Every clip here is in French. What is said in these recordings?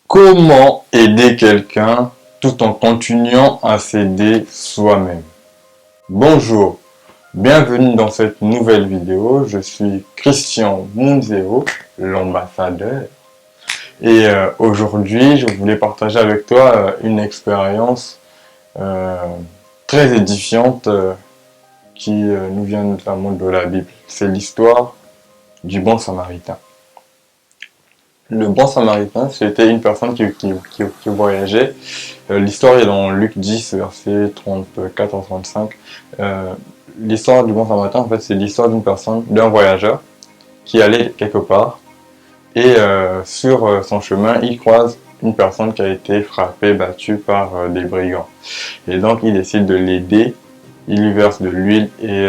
Comment aider quelqu'un tout en continuant à s'aider soi-même? Bonjour, bienvenue dans cette nouvelle vidéo. Je suis Christian Munzero, l'ambassadeur. Et aujourd'hui, je voulais partager avec toi une expérience euh, très édifiante qui nous vient notamment de la Bible. C'est l'histoire du bon samaritain. Le bon samaritain, c'était une personne qui voyageait. L'histoire est dans Luc 10, versets 34 à 35. L'histoire du bon samaritain, en fait, c'est l'histoire d'une personne, d'un voyageur qui allait quelque part. Et sur son chemin, il croise une personne qui a été frappée, battue par des brigands. Et donc, il décide de l'aider. Il lui verse de l'huile et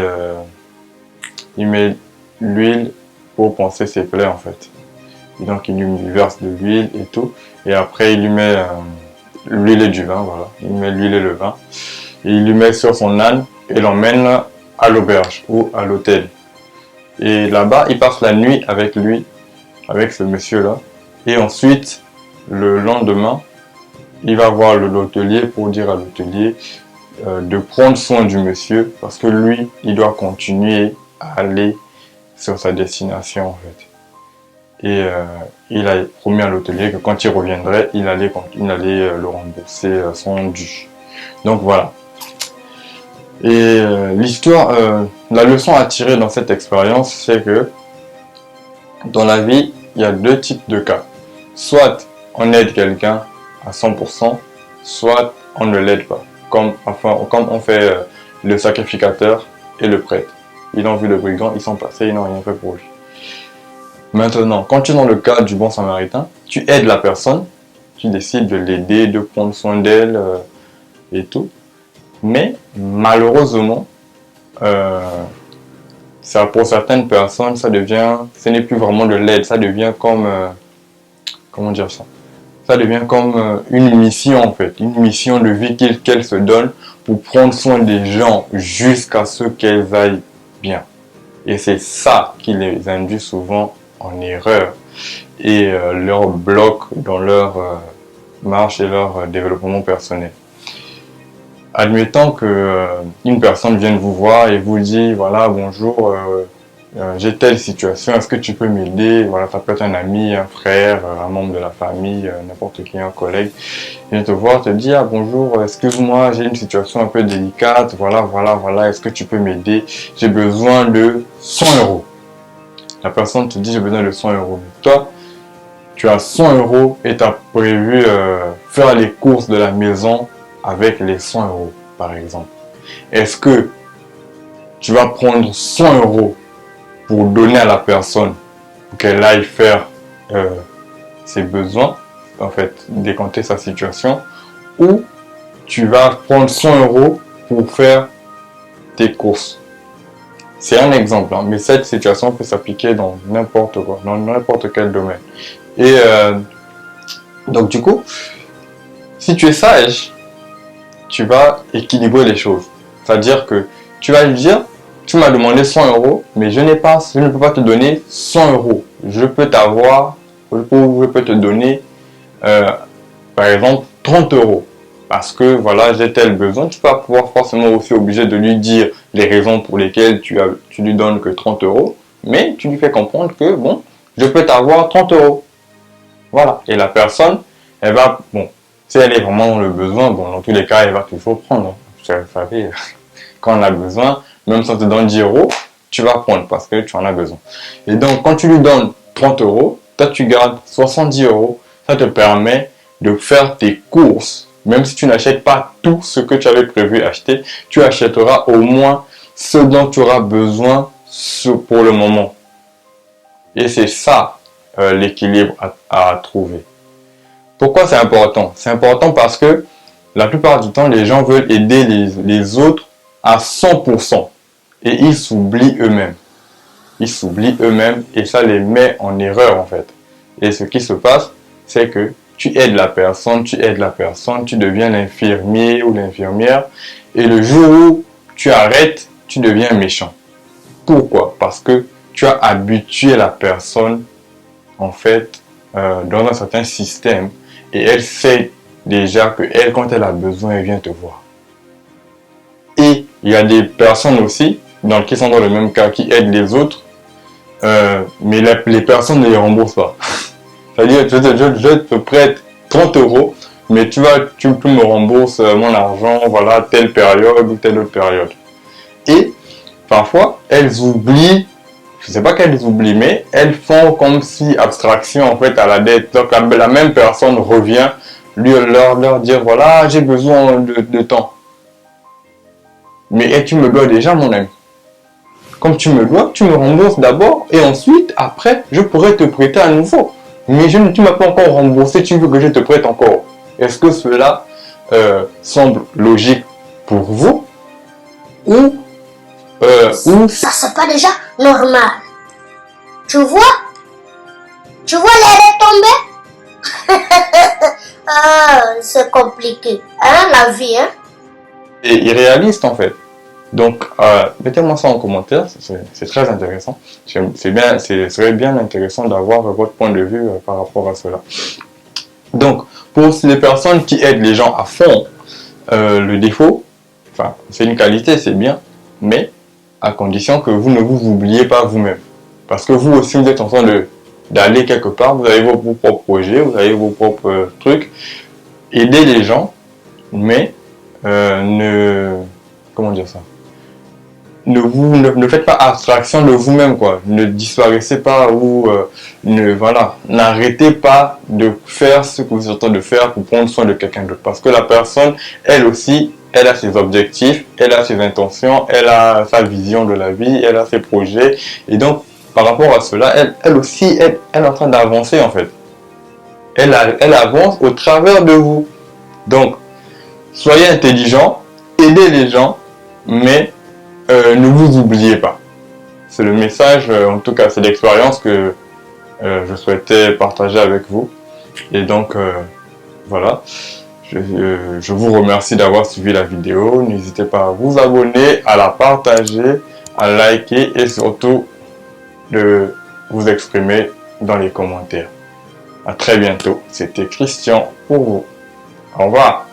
il met l'huile pour panser ses plaies, en fait. Et donc il lui verse de l'huile et tout. Et après il lui met l'huile et du vin, voilà. Il met l'huile et le vin. Et il lui met sur son âne et l'emmène à l'auberge ou à l'hôtel. Et là-bas, il passe la nuit avec lui, avec ce monsieur-là. Et ensuite, le lendemain, il va voir l'hôtelier pour dire à l'hôtelier de prendre soin du monsieur parce que lui, il doit continuer à aller sur sa destination en fait. Et il a promis à l'hôtelier que quand il reviendrait, il allait le rembourser son dû. Donc voilà. Et la leçon à tirer dans cette expérience, c'est que dans la vie, il y a deux types de cas. Soit on aide quelqu'un à 100%, soit on ne l'aide pas. Comme on fait le sacrificateur et le prêtre. Ils ont vu le brigand, ils sont passés, ils n'ont rien fait pour lui. Maintenant, quand tu es dans le cas du bon samaritain, tu aides la personne, tu décides de l'aider, de prendre soin d'elle et tout. Mais malheureusement, ça, pour certaines personnes, ce n'est plus vraiment de l'aide, ça devient comme, comment dire ça? Ça devient comme une mission en fait, une mission de vie qu'elles se donnent pour prendre soin des gens jusqu'à ce qu'elles aillent bien. Et c'est ça qui les induit souvent en erreur et leur bloque dans leur marche et leur développement personnel. Admettons que une personne vienne vous voir et vous dit voilà bonjour j'ai telle situation, est-ce que tu peux m'aider? Voilà, ça peut être un ami, un frère, un membre de la famille, n'importe qui, un collègue. Il vient te voir, te dit ah bonjour, excuse-moi, j'ai une situation un peu délicate, voilà, est-ce que tu peux m'aider? J'ai besoin de 100 euros. La personne te dit j'ai besoin de 100 euros. Toi, tu as 100 euros et tu as prévu faire les courses de la maison avec les 100 euros, par exemple. Est-ce que tu vas prendre 100 euros pour donner à la personne pour qu'elle aille faire ses besoins, en fait, décanter sa situation, ou tu vas prendre 100 euros pour faire tes courses? C'est un exemple, hein, mais cette situation peut s'appliquer dans n'importe quoi, dans n'importe quel domaine. Et donc du coup, si tu es sage, tu vas équilibrer les choses. C'est-à-dire que tu vas lui dire, tu m'as demandé 100 euros, mais je ne peux pas te donner 100 euros. Je peux te donner, par exemple, 30 euros. Parce que voilà, j'ai tel besoin. Tu vas pouvoir forcément aussi obligé de lui dire les raisons pour lesquelles tu lui donnes que 30 euros. Mais tu lui fais comprendre que bon, je peux t'avoir 30 euros. Voilà. Et la personne, elle va, bon, si elle est vraiment dans le besoin, bon, dans tous les cas, elle va toujours prendre. Vous savez, quand on a besoin, même si on te donne 10 euros, tu vas prendre parce que tu en as besoin. Et donc, quand tu lui donnes 30 euros, toi, tu gardes 70 euros. Ça te permet de faire tes courses. Même si tu n'achètes pas tout ce que tu avais prévu acheter, tu achèteras au moins ce dont tu auras besoin pour le moment. Et c'est ça l'équilibre à trouver. Pourquoi c'est important? C'est important parce que la plupart du temps, les gens veulent aider les autres à 100%. Et ils s'oublient eux-mêmes. Ils s'oublient eux-mêmes et ça les met en erreur en fait. Et ce qui se passe, c'est que tu aides la personne, tu deviens l'infirmier ou l'infirmière. Et le jour où tu arrêtes, tu deviens méchant. Pourquoi? Parce que tu as habitué la personne, en fait, dans un certain système. et elle sait déjà que elle, quand elle a besoin, elle vient te voir. Et il y a des personnes aussi, qui sont dans le même cas, qui aident les autres, mais les personnes ne les remboursent pas. C'est-à-dire, je te prête 30 euros, mais tu me rembourses mon argent, voilà, telle période ou telle autre période. Et parfois, elles oublient, je sais pas qu'elles oublient, mais elles font comme si abstraction en fait à la dette. Donc la même personne revient leur dire voilà, j'ai besoin de temps. Mais tu me dois déjà, mon ami. Comme tu me dois, tu me rembourses d'abord et ensuite, après, je pourrais te prêter à nouveau. Mais tu ne m'as pas encore remboursé, tu veux que je te prête encore. Est-ce que cela semble logique pour vous ou ça c'est pas déjà normal? Tu vois les retombées? Ah, c'est compliqué, hein, la vie, hein? et irréaliste en fait. Donc, mettez-moi ça en commentaire, c'est très intéressant. Ce serait bien intéressant d'avoir votre point de vue par rapport à cela. Donc, pour les personnes qui aident les gens à fond, le défaut, enfin, c'est une qualité, c'est bien, mais à condition que vous ne vous oubliez pas vous-même. Parce que vous aussi, vous êtes en train d'aller quelque part, vous avez vos propres projets, vous avez vos propres trucs. Aidez les gens, mais comment dire ça? Ne faites pas abstraction de vous-même, quoi. Ne disparaissez pas ou n'arrêtez pas de faire ce que vous êtes en train de faire pour prendre soin de quelqu'un d'autre. Parce que la personne, elle aussi, elle a ses objectifs, elle a ses intentions, elle a sa vision de la vie, elle a ses projets. Et donc, par rapport à cela, elle aussi, elle est en train d'avancer, en fait. Elle avance au travers de vous. Donc, soyez intelligent, aidez les gens, mais ne vous oubliez pas. C'est le message, en tout cas c'est l'expérience que je souhaitais partager avec vous. Et donc voilà, je vous remercie d'avoir suivi la vidéo. N'hésitez pas à vous abonner, à la partager, à liker et surtout de vous exprimer dans les commentaires. À très bientôt. C'était Christian pour vous. Au revoir.